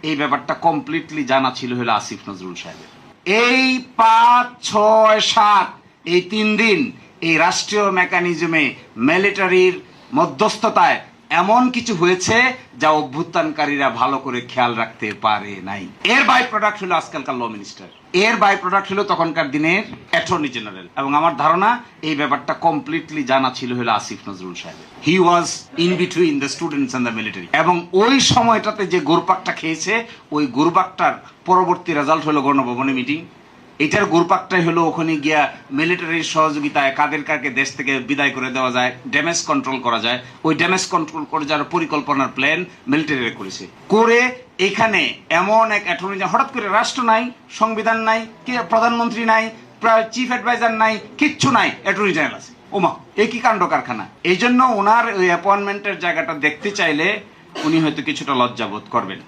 এই ব্যাপারটা কমপ্লিটলি জানা ছিল হলো আসিফ নজরুল সাহেবের। এই 5, 6, 7 এই 3 দিন এই রাষ্ট্রীয় মেকানিজমে মিলিটারির মধ্যস্থতায় এমন কিছু হয়েছে যা অভ্যুত্থানকারীরা ভালো করে খেয়াল রাখতে পারে নাই। এর বাই প্রোডাক্ট হলো আজকালকার ল মিনিস্টার, এর বাই প্রোডাক্ট হলো তখনকার দিনের অ্যাটর্নি জেনারেল। এবং আমার ধারণা এই ব্যাপারটা কমপ্লিটলি জানা ছিল হলো আসিফ নজরুল সাহেবের। He was in between the students and the military. এবং ওই সময়টাতে যে গুরপাকটা খেয়েছে, ওই গুরপাকটার পরবর্তী রেজাল্ট হলো গণভবনে মিটিং। এটার গুরপাকটাই হলো ওখানে গিয়া মিলিটারির সহযোগিতায় কাদের কাকে দেশ থেকে বিদায় করে দেওয়া যায়, ড্যামেজ কন্ট্রোল করা যায়। ওই ড্যামেজ কন্ট্রোল করে যাওয়ার পরিকল্পনার প্ল্যান মিলিটারিরা করেছে। করে এখানে এমন এক অ্যাটর্নি, হঠাৎ করে রাষ্ট্র নাই, সংবিধান নাই, প্রধানমন্ত্রী নাই, চিফ অ্যাডভাইজার নাই, কিচ্ছু নাই, অ্যাটর্নি জেনারেল আছে। ওমা, এ কি কাণ্ড কারখানা! এই জন্য ওনার ওই অ্যাপয়েন্টমেন্টের জায়গাটা দেখতে চাইলে উনি হয়তো কিছুটা লজ্জাবোধ করবেন।